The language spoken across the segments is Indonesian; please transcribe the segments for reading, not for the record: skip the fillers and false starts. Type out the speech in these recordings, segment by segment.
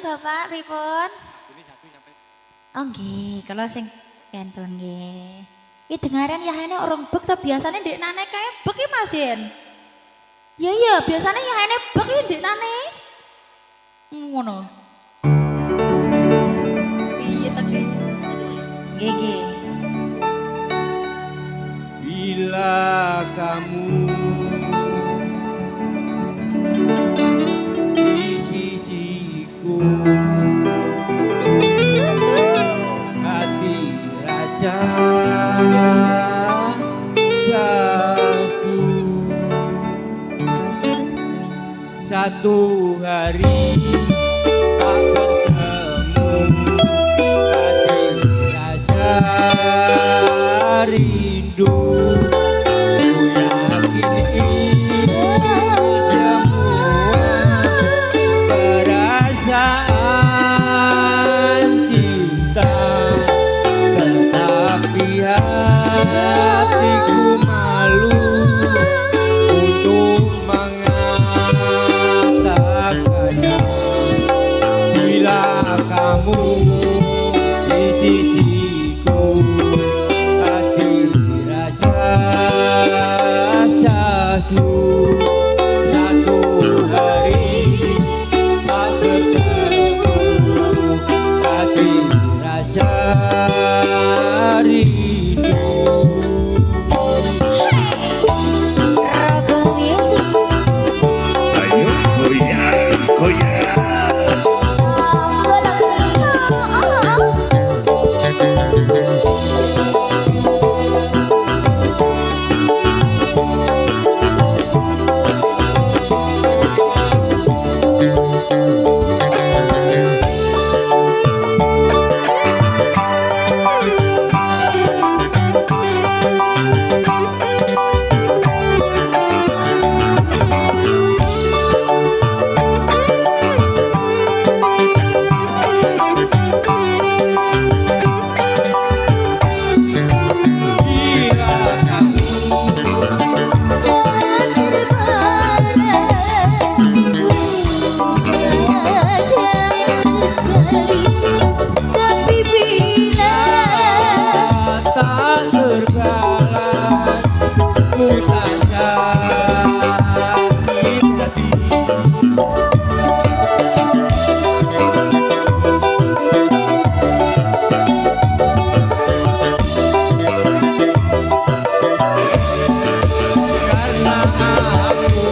Bapak pripun? Ini satu sampai. Oh nggih, kalau sing kentun nggih. Iki dengaren yahene orang bek ta biasane ndek nane kae bek iki Mas Yen. Ya iya, biasane yahene bek iki ndek nane. Ngono. Iya ta ki. Nggih nggih. Bila kamu di sisiku, Susu. hati raja satu. Satu hari tak bertemu, hati raja rindu. Ku yakin itu semua perasaan cinta, tetapi hatiku malu untuk mengatakannya. Bila kamu di sisiku, hati raja satu. Satu hari tak bertemu, hati raja rindu. Rogo music. Ayo goyang, goyang. Bila kamu Tapi bila tak tergalat, ku tak sakit hati. Karena aku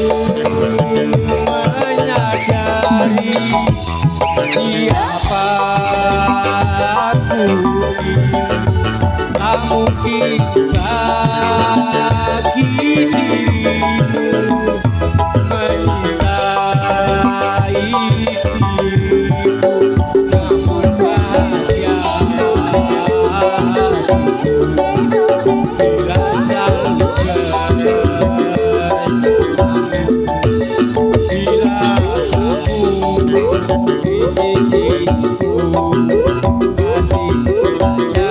menyadari siapa aku ini, tak mungkin bagi dirimu mencintai diriku. Namun bahaya bila selalu bersamamu. Bila kamu di sisiku, hati raja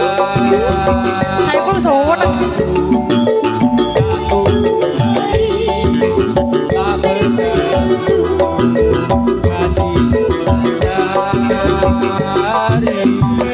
saya pun sowan. satu hari tak bertemu, hati raja rindu.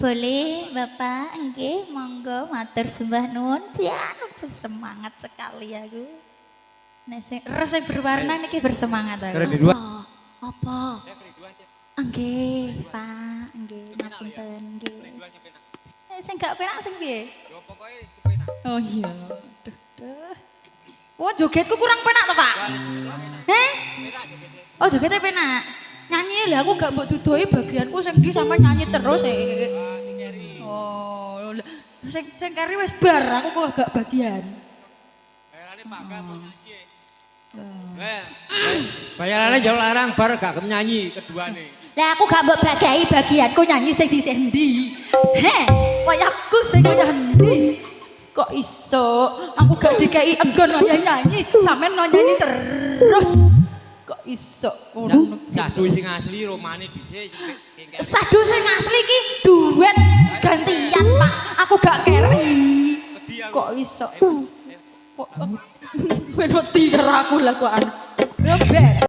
Boleh Bapak, nggih, monggo matur sembah nuwun. Ya, bersemangat sekali aku. Nek sing rasa berwarna niki bersemangat aku. Keren di dua. Apa? Nggih, Pak, nggih, ngapunten, nggih. Sing gak penak sing piye? Oh iya. Duh. Oh, jogetku kurang penak to, Pak? Oh, jogetnya penak. Nyanyi lah aku gak mbok dudoi bagianku sing ndi sampe nyanyi terus. Oh, sing kari wis bar, aku kok gak bagian. Bayarannya jauh larang bar gak kem nyanyi kedua nih. Lah aku gak mbok bagai bagianku nyanyi sing sisih ndi. Wayahku sing nyanyi. Kok iso? Aku gak dikei enggon nyanyi, sampean nyanyi terus. Kok iso? Sadu sing asli romane dhisik. Sadu sing asli ki duet gantian, Pak. Aku gak keri. Kok iso? Kok wedi karo aku lah kok. Ya ben.